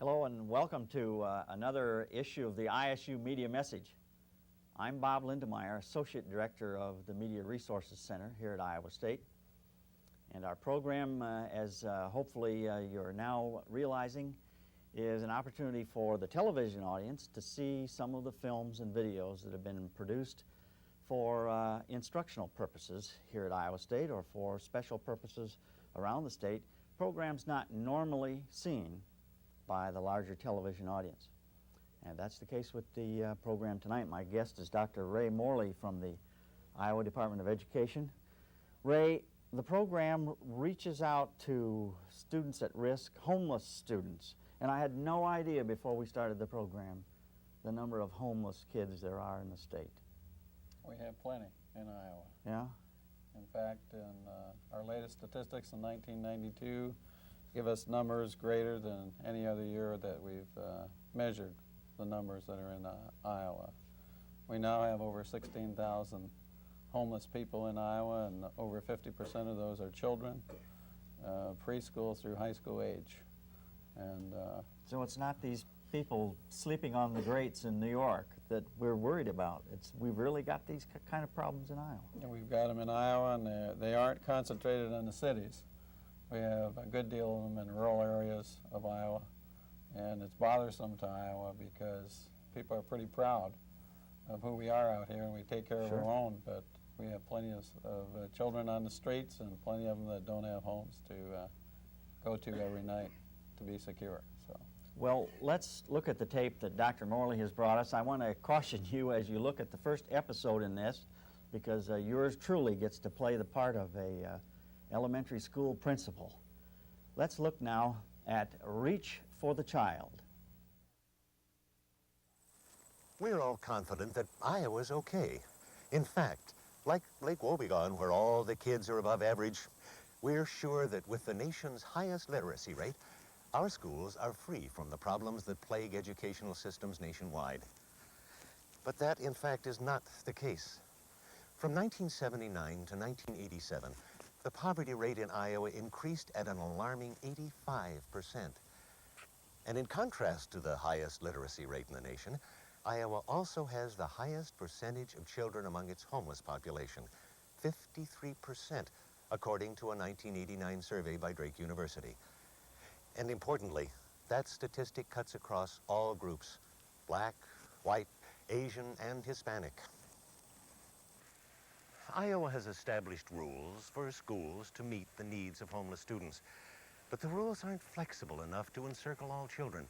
Hello and welcome to another issue of the ISU Media Message. I'm Bob Lindemeyer, Associate Director of the Media Resources Center here at Iowa State. And our program, as hopefully you're now realizing, is an opportunity for the television audience to see some of the films and videos that have been produced for instructional purposes here at Iowa State or for special purposes around the state, programs not normally seen by the larger television audience. And that's the case with the program tonight. My guest is Dr. Ray Morley from the Iowa Department of Education. Ray, the program reaches out to students at risk, homeless students. And I had no idea before we started the program the number of homeless kids there are in the state. We have plenty in Iowa. Yeah? In fact, in our latest statistics in 1992 give us numbers greater than any other year that we've measured the numbers that are in Iowa. We now have over 16,000 homeless people in Iowa, and over 50% of those are children, preschool through high school age. And so it's not these people sleeping on the grates in New York that we're worried about. We've really got these kind of problems in Iowa. And we've got them in Iowa, and they aren't concentrated in the cities. We have a good deal of them in rural areas of Iowa, and it's bothersome to Iowa because people are pretty proud of who we are out here, and we take care of our own, but we have plenty of children on the streets and plenty of them that don't have homes to go to every night to be secure. So. Well, let's look at the tape that Dr. Morley has brought us. I want to caution you as you look at the first episode in this, because yours truly gets to play the part of a elementary school principal. Let's look now at Reach for the Child. We're all confident that Iowa's okay. In fact, like Lake Wobegon, where all the kids are above average, we're sure that with the nation's highest literacy rate, our schools are free from the problems that plague educational systems nationwide. But that, in fact, is not the case. From 1979 to 1987, the poverty rate in Iowa increased at an alarming 85%. And in contrast to the highest literacy rate in the nation, Iowa also has the highest percentage of children among its homeless population, 53%, according to a 1989 survey by Drake University. And importantly, that statistic cuts across all groups, black, white, Asian, and Hispanic. Iowa has established rules for schools to meet the needs of homeless students, but the rules aren't flexible enough to encircle all children.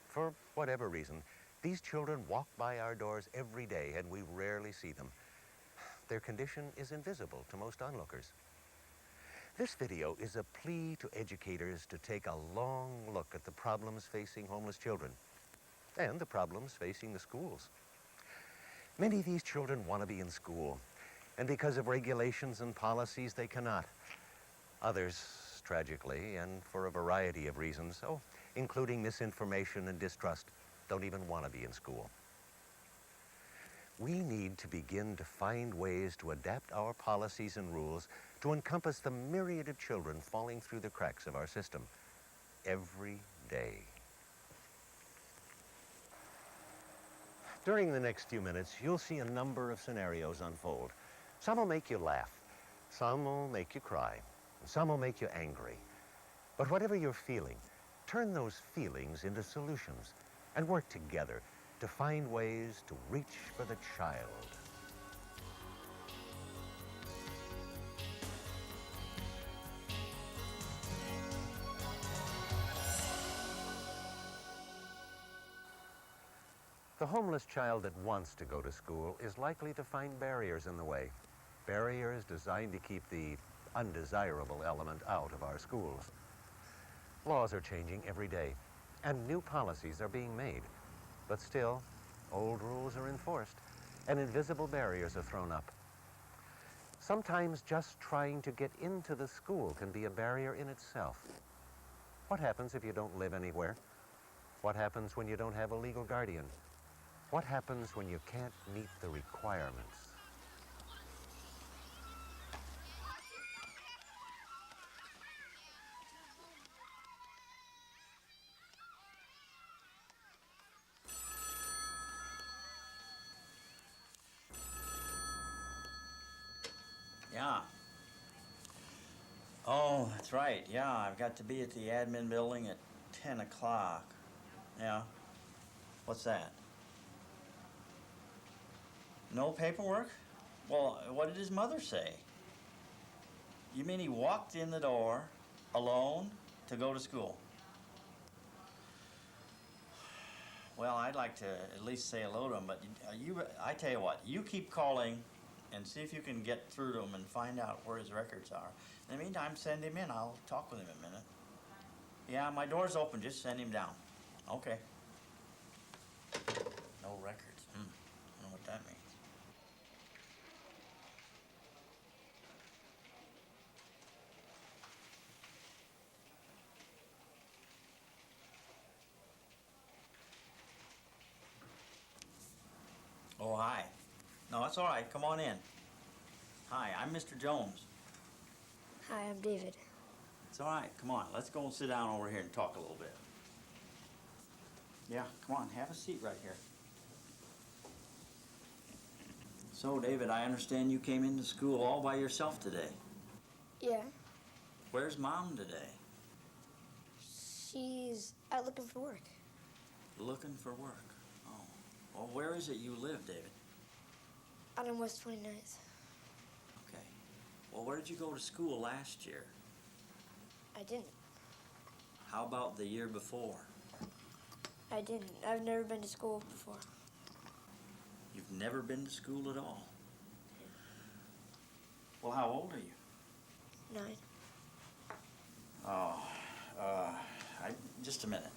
For whatever reason, these children walk by our doors every day and we rarely see them. Their condition is invisible to most onlookers. This video is a plea to educators to take a long look at the problems facing homeless children and the problems facing the schools. Many of these children want to be in school, and because of regulations and policies, they cannot. Others, tragically, and for a variety of reasons, including misinformation and distrust, don't even want to be in school. We need to begin to find ways to adapt our policies and rules to encompass the myriad of children falling through the cracks of our system every day. During the next few minutes, you'll see a number of scenarios unfold. Some will make you laugh, some will make you cry, and some will make you angry. But whatever you're feeling, turn those feelings into solutions and work together to find ways to reach for the child. The homeless child that wants to go to school is likely to find barriers in the way. Barriers designed to keep the undesirable element out of our schools. Laws are changing every day, and new policies are being made. But still, old rules are enforced, and invisible barriers are thrown up. Sometimes just trying to get into the school can be a barrier in itself. What happens if you don't live anywhere? What happens when you don't have a legal guardian? What happens when you can't meet the requirements? Oh, that's right. Yeah, I've got to be at the admin building at 10 o'clock. Yeah. What's that? No paperwork? Well, what did his mother say? You mean he walked in the door alone to go to school? Well, I'd like to at least say hello to him, but I tell you what, you keep calling and see if you can get through to him and find out where his records are. In the meantime, send him in. I'll talk with him a minute. Yeah, my door's open. Just send him down. Okay. No records. I don't know what that means. Oh, hi. No, it's all right. Come on in. Hi, I'm Mr. Jones. Hi, I'm David. It's all right. Come on. Let's go and sit down over here and talk a little bit. Yeah, come on. Have a seat right here. So, David, I understand you came into school all by yourself today. Yeah, Where's Mom today? she's out looking for work. Looking for work. Oh. Well, where is it you live, David? Out on West 29th. Okay. Well, where did you go to school last year? I didn't. How about the year before? I didn't. I've never been to school before. You've never been to school at all? Well, how old are you? 9. Oh, just a minute.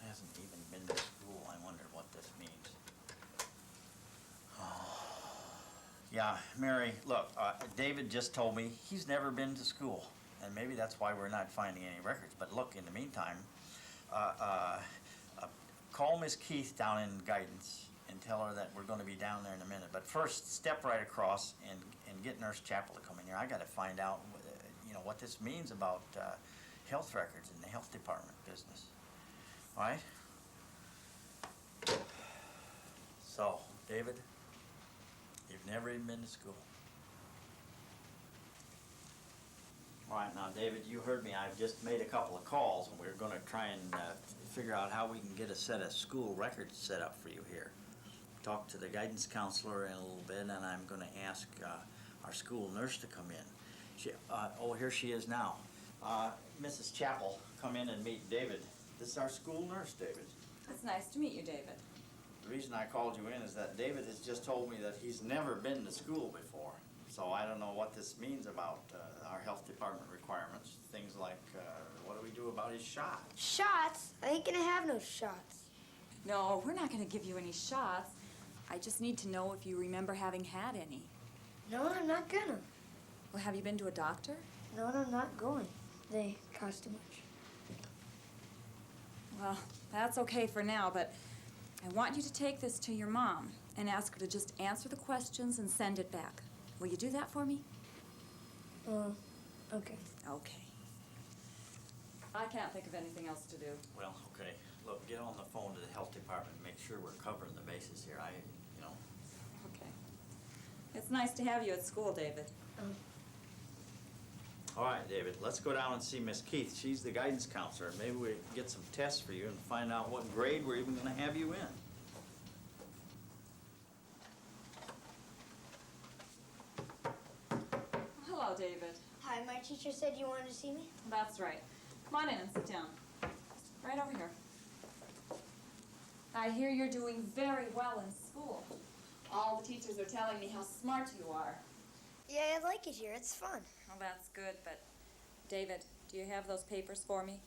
Hasn't even been to school. I wonder what this means. Oh. Yeah, Mary, look, David just told me he's never been to school. And maybe that's why we're not finding any records. But look, in the meantime, call Miss Keith down in guidance and tell her that we're going to be down there in a minute. But first, step right across and get Nurse Chappell to come in here. I got to find out, what this means about health records in the health department business. All right? So, David, you've never even been to school. All right, now, David, you heard me. I've just made a couple of calls, and we're going to try and figure out how we can get a set of school records set up for you here. Talk to the guidance counselor in a little bit, and I'm going to ask our school nurse to come in. Here she is now. Mrs. Chappell, come in and meet David. This is our school nurse, David. It's nice to meet you, David. The reason I called you in is that David has just told me that he's never been to school before. So I don't know what this means about our health department requirements. Things like, what do we do about his shot? Shots? I ain't gonna have no shots. No, we're not going to give you any shots. I just need to know if you remember having had any. No, I'm not gonna. Well, have you been to a doctor? No, I'm not going. They cost too much. Well, that's okay for now, but I want you to take this to your mom and ask her to just answer the questions and send it back. Will you do that for me? Okay. Okay. I can't think of anything else to do. Well, okay. Look, get on the phone to the health department and make sure we're covering the bases here. Okay. It's nice to have you at school, David. All right, David, let's go down and see Miss Keith. She's the guidance counselor. Maybe we can get some tests for you and find out what grade we're even going to have you in. Hello, David. Hi, my teacher said you wanted to see me? That's right. Come on in and sit down. Right over here. I hear you're doing very well in school. All the teachers are telling me how smart you are. Yeah, I like it here. It's fun. Well, that's good, but David, do you have those papers for me?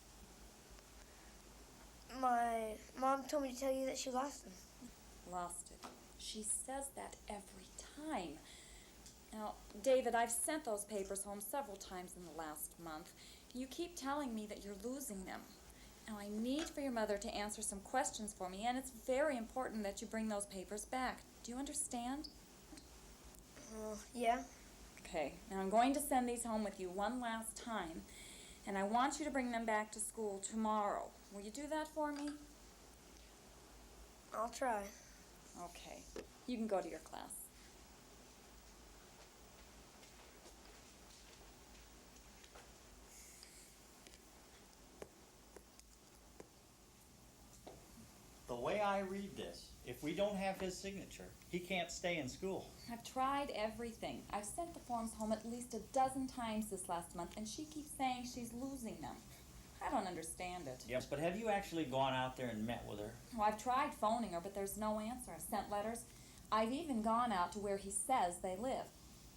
My mom told me to tell you that she lost them. Lost it. She says that every time. Now, David, I've sent those papers home several times in the last month. You keep telling me that you're losing them. Now, I need for your mother to answer some questions for me, and it's very important that you bring those papers back. Do you understand? Yeah. Okay, now I'm going to send these home with you one last time, and I want you to bring them back to school tomorrow. Will you do that for me? I'll try. Okay, you can go to your class. way I read this, if we don't have his signature, he can't stay in school. I've tried everything. I've sent the forms home at least 12 times this last month, and she keeps saying she's losing them. I don't understand it. Yes, but have you actually gone out there and met with her? Oh, I've tried phoning her, but there's no answer. I've sent letters. I've even gone out to where he says they live.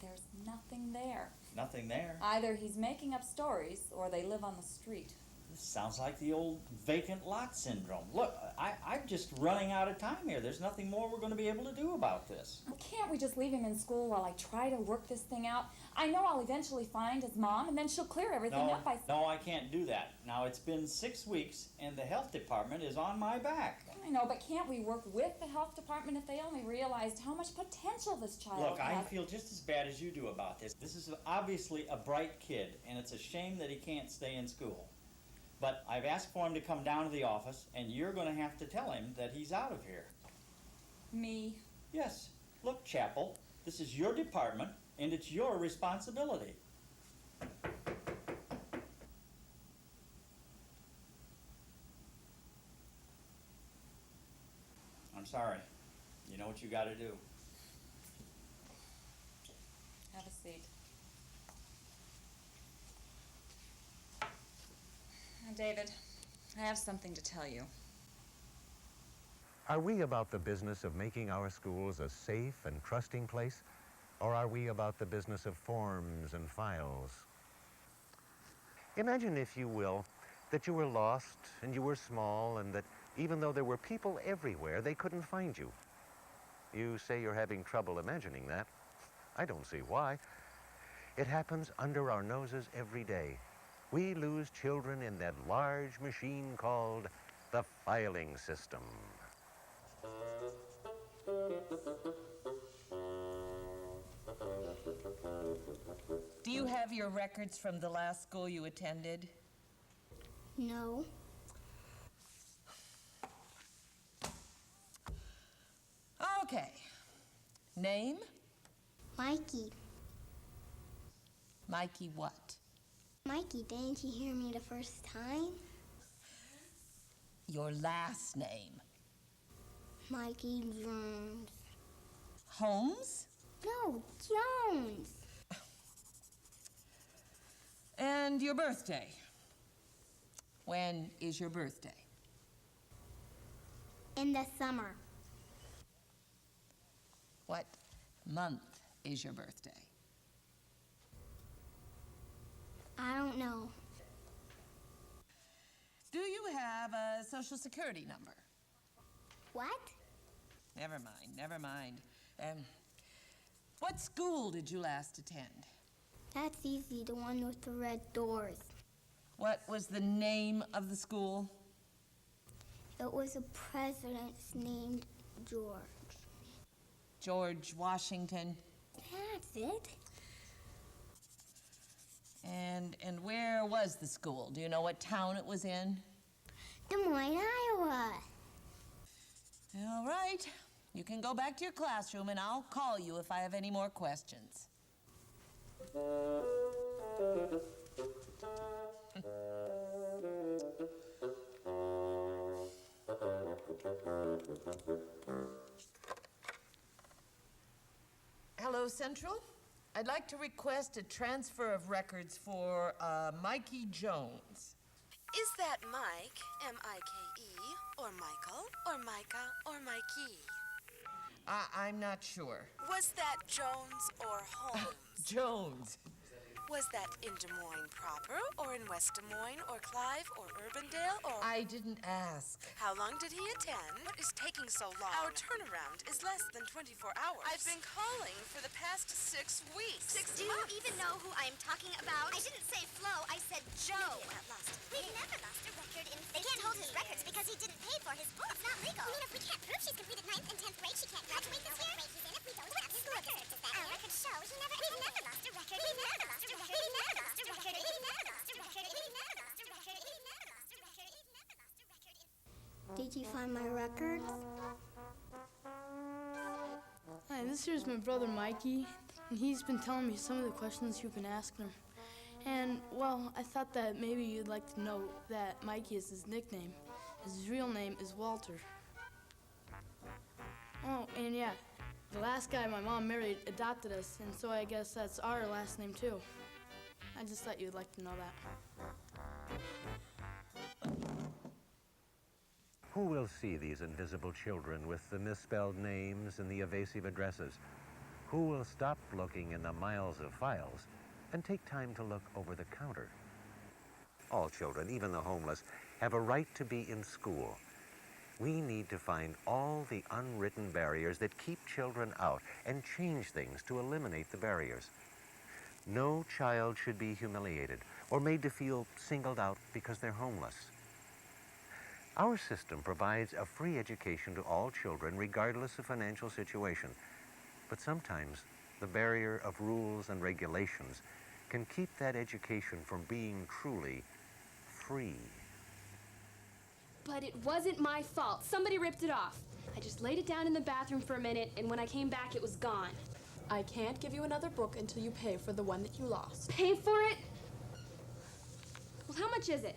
There's nothing there. Nothing there. Either he's making up stories, or they live on the street. This sounds like the old vacant lot syndrome. Look, I'm just running out of time here. There's nothing more we're going to be able to do about this. Can't we just leave him in school while I try to work this thing out? I know I'll eventually find his mom, and then she'll clear everything up. No, I can't do that. Now, it's been 6 weeks, and the health department is on my back. I know, but can't we work with the health department if they only realized how much potential this child Look, I has? feel just as bad as you do about this. This is obviously a bright kid, and it's a shame that he can't stay in school. But I've asked for him to come down to the office, and you're going to have to tell him that he's out of here. Me? Yes. Look, Chapel, this is your department, and it's your responsibility. I'm sorry. You know what you got to do. Have a seat. Now, David, I have something to tell you. Are we about the business of making our schools a safe and trusting place? Or are we about the business of forms and files? Imagine, if you will, that you were lost and you were small and that even though there were people everywhere, they couldn't find you. You say you're having trouble imagining that. I don't see why. It happens under our noses every day. We lose children in that large machine called the filing system. Do you have your records from the last school you attended? No. Okay. Name? Mikey. Mikey what? Mikey, didn't you hear me the first time? Your last name? Mikey Jones. Holmes? No, Jones. And your birthday? When is your birthday? In the summer. What month is your birthday? I don't know. Do you have a social security number? What? Never mind, never mind. What school did you last attend? That's easy, the one with the red doors. What was the name of the school? It was a president's named George. George Washington. That's it. And where was the school? Do you know what town it was in? Des Moines, Iowa. All right. You can go back to your classroom and I'll call you if I have any more questions. Hello, Central. I'd like to request a transfer of records for Mikey Jones. Is that Mike, M-I-K-E, or Michael, or Micah, or Mikey? I'm not sure. Was that Jones or Holmes? Jones. Was that in Des Moines proper, or in West Des Moines, or Clive, or Urbandale, or... I didn't ask. How long did he attend? What is taking so long? Our turnaround is less than 24 hours. I've been calling for the past 6 weeks. 6 Do you even know who I'm talking about? I didn't say Flo, I said Joe. We've never lost a record in 50 They can't hold his records because he didn't pay for his book. It's not legal. I mean, if we can't prove she's completed 9th and 10th grade, she can't graduate this year? What grade he's in if we don't have his records? Our records show he never... We've never lost a record. We've never lost a record. We've never lost a record. We've never lost a record. We've never lost a record. We've never lost a record. We've never lost a record. Did you find my records? Hi, this here's my brother Mikey, and he's been telling me some of the questions you've been asking him. And, well, I thought that maybe you'd like to know that Mikey is his nickname. His real name is Walter. Oh, and yeah, the last guy my mom married adopted us, and so I guess that's our last name too. I just thought you'd like to know that. Who will see these invisible children with the misspelled names and the evasive addresses? Who will stop looking in the miles of files and take time to look over the counter? All children, even the homeless, have a right to be in school. We need to find all the unwritten barriers that keep children out and change things to eliminate the barriers. No child should be humiliated or made to feel singled out because they're homeless. Our system provides a free education to all children regardless of financial situation. But sometimes the barrier of rules and regulations can keep that education from being truly free. But it wasn't my fault. Somebody ripped it off. I just laid it down in the bathroom for a minute, and when I came back, it was gone. I can't give you another book until you pay for the one that you lost. Pay for it? Well, how much is it?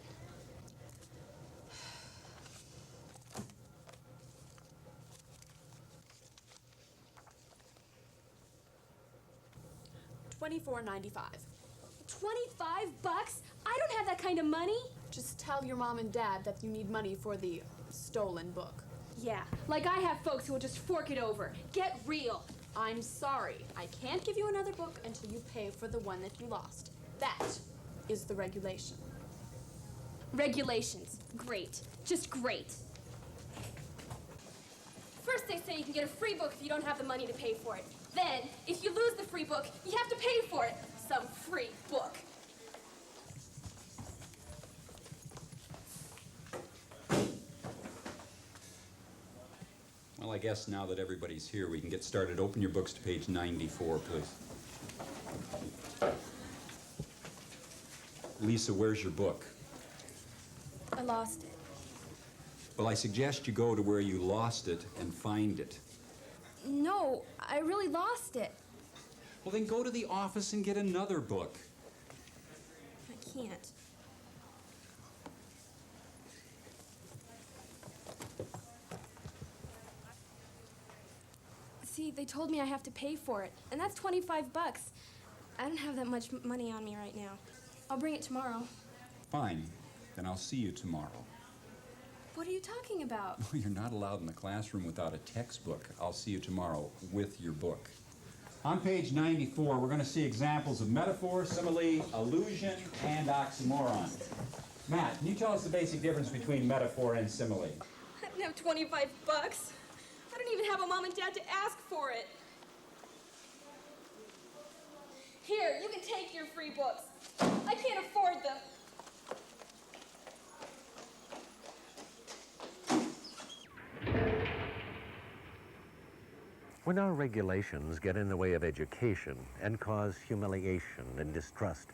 $24.95. 25 bucks? I don't have that kind of money. Just tell your mom and dad that you need money for the stolen book. Yeah, like I have folks who will just fork it over. Get real. I'm sorry. I can't give you another book until you pay for the one that you lost. That is the regulation. Regulations. Great. Just great. First they say you can get a free book if you don't have the money to pay for it. Then, if you lose the free book, you have to pay for it. Some free book. Well, I guess now that everybody's here, we can get started. Open your books to page 94, please. Lisa, where's your book? I lost it. Well, I suggest you go to where you lost it and find it. No, I really lost it. Well, then go to the office and get another book. I can't. See, they told me I have to pay for it, and that's 25 bucks. I don't have that much money on me right now. I'll bring it tomorrow. Fine. Then I'll see you tomorrow. What are you talking about? You're not allowed in the classroom without a textbook. I'll see you tomorrow with your book. On page 94, we're going to see examples of metaphor, simile, allusion, and oxymoron. Matt, can you tell us the basic difference between metaphor and simile? I don't have 25 bucks. I don't even have a mom and dad to ask for it. Here, you can take your free books. I can't afford them. When our regulations get in the way of education and cause humiliation and distrust,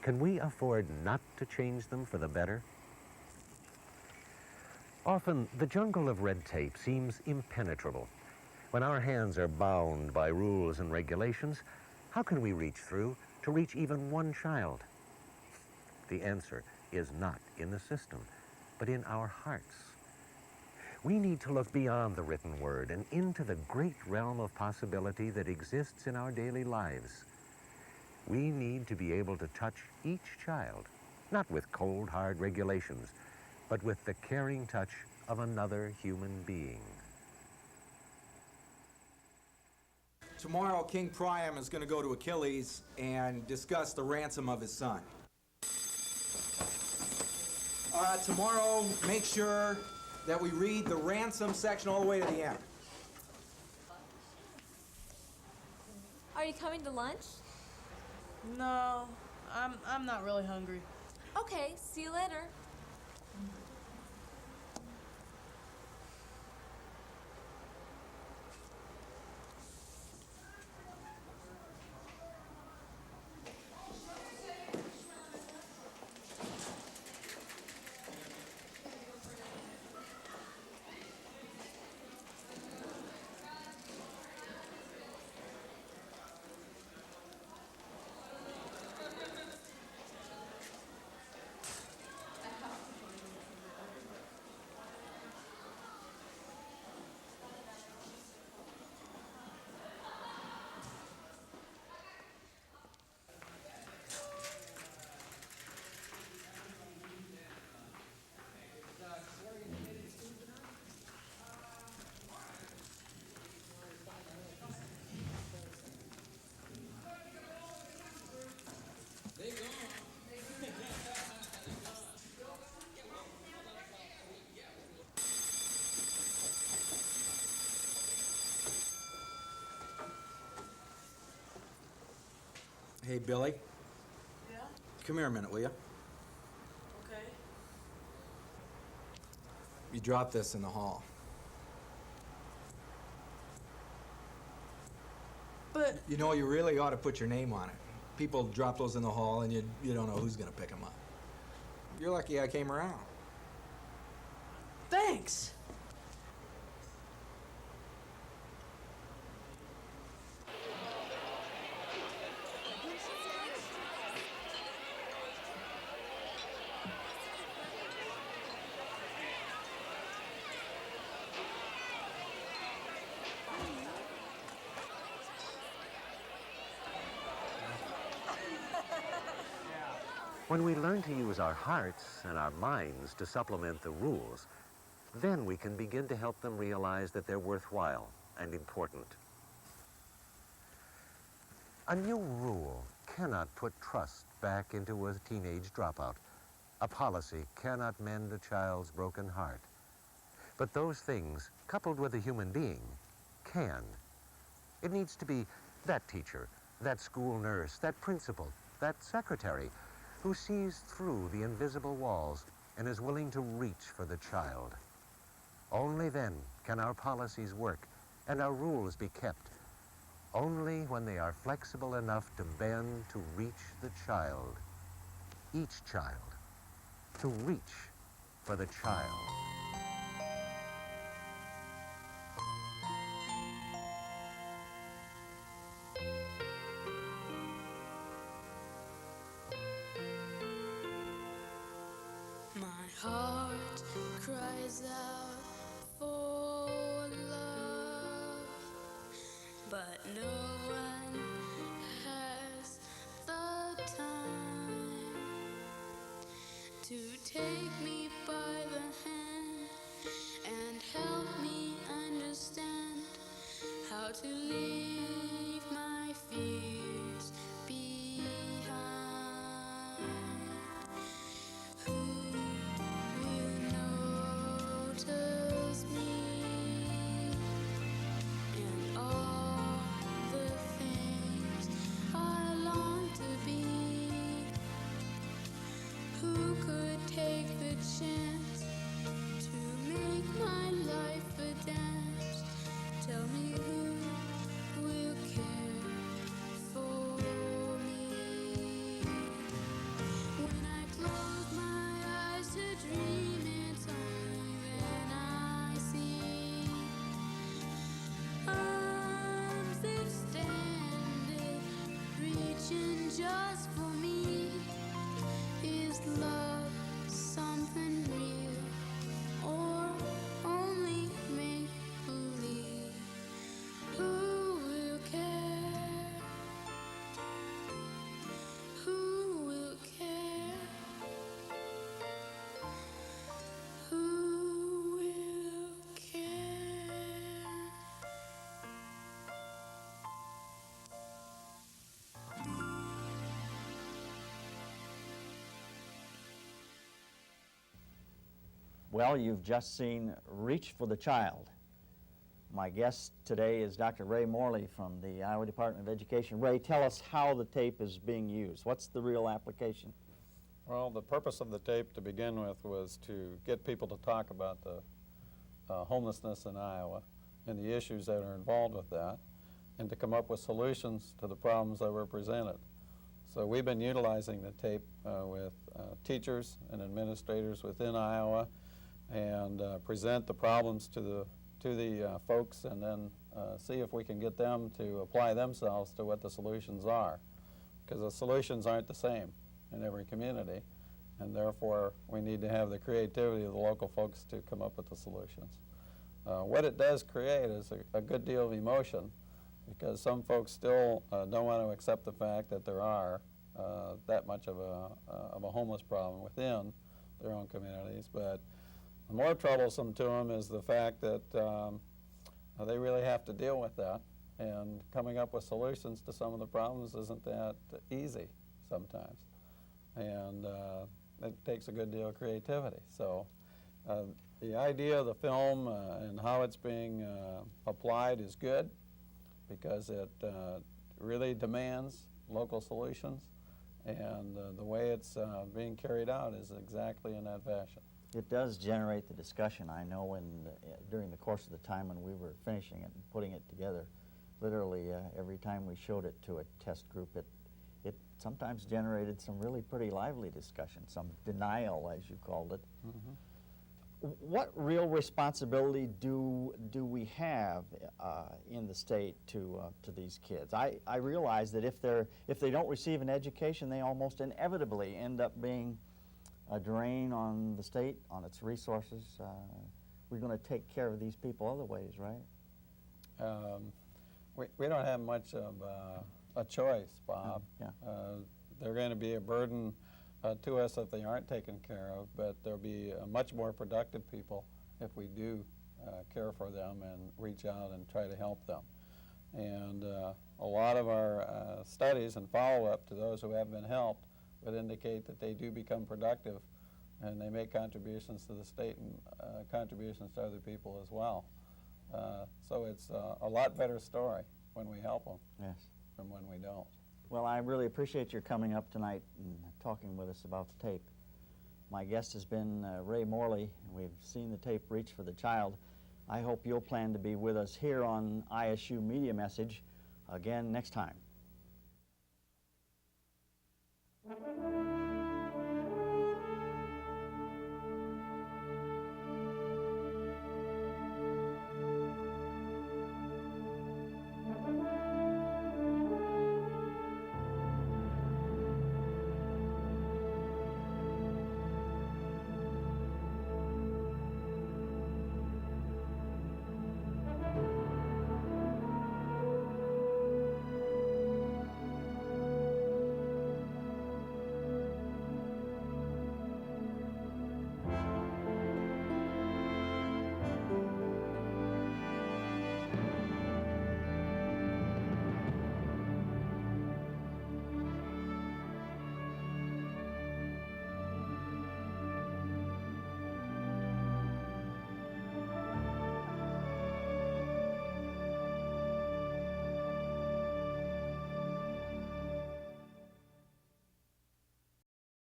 can we afford not to change them for the better? Often, the jungle of red tape seems impenetrable. When our hands are bound by rules and regulations, how can we reach through to reach even one child? The answer is not in the system, but in our hearts. We need to look beyond the written word and into the great realm of possibility that exists in our daily lives. We need to be able to touch each child, not with cold, hard regulations, but with the caring touch of another human being. Tomorrow, King Priam is going to go to Achilles and discuss the ransom of his son. Tomorrow, make sure that we read the ransom section all the way to the end. Are you coming to lunch? No, I'm not really hungry. Okay, see you later. Hey, Billy, Yeah? come here a minute, will you? Okay. You dropped this in the hall. But You know, you really ought to put your name on it. People drop those in the hall and you don't know who's gonna pick them up. You're lucky I came around. thanks. When we learn to use our hearts and our minds to supplement the rules, then we can begin to help them realize that they're worthwhile and important. A new rule cannot put trust back into a teenage dropout. A policy cannot mend a child's broken heart. But those things, coupled with a human being, can. It needs to be that teacher, that school nurse, that principal, that secretary, who sees through the invisible walls and is willing to reach for the child. Only then can our policies work and our rules be kept. Only when they are flexible enough to bend to reach the child. Each child. To reach for the child. My heart cries out for love, but no one has the time to take me by the hand and help me understand how to leave my fears behind. Who will notice me and all the things I long to be? Who could take the chance to make my life a dance? Tell me who will care for me? When I close my eyes to dream, it's only then I see arms extended, reaching just for me. Is love something real or only make believe? Who will care? Who will care? Who will care? Well, you've just seen Reach for the Child. My guest today is Dr. Ray Morley from the Iowa Department of Education. Ray, tell us how the tape is being used. What's the real application? Well, the purpose of the tape to begin with was to get people to talk about the homelessness in Iowa and the issues that are involved with that, and to come up with solutions to the problems that were presented. So we've been utilizing the tape with teachers and administrators within Iowa, and present the problems to the folks, and then see if we can get them to apply themselves to what the solutions are, because the solutions aren't the same in every community, and therefore we need to have the creativity of the local folks to come up with the solutions. What it does create is a good deal of emotion, because some folks still don't want to accept the fact that there are that much of a homeless problem within their own communities. But the more troublesome to them is the fact that they really have to deal with that, and coming up with solutions to some of the problems isn't that easy sometimes, and it takes a good deal of creativity. So the idea of the film and how it's being applied is good, because it really demands local solutions, and the way it's being carried out is exactly in that fashion. It does generate the discussion. I know during the course of the time when we were finishing it and putting it together, literally every time we showed it to a test group, it sometimes generated some really pretty lively discussion, some denial, as you called it. What real responsibility do we have in the state to these kids? I realize that if they don't receive an education, they almost inevitably end up being a drain on the state, on its resources. We're going to take care of these people other ways, right? We don't have much of a choice, Bob. Yeah. They're going to be a burden to us if they aren't taken care of, but they'll be much more productive people if we do care for them and reach out and try to help them. And a lot of our studies and follow-up to those who have been helped would indicate that they do become productive and they make contributions to the state and contributions to other people as well. So it's a lot better story when we help them than when we don't. Well, I really appreciate your coming up tonight and talking with us about the tape. My guest has been Ray Morley. We've seen the tape, Reach for the Child. I hope you'll plan to be with us here on ISU Media Message again next time.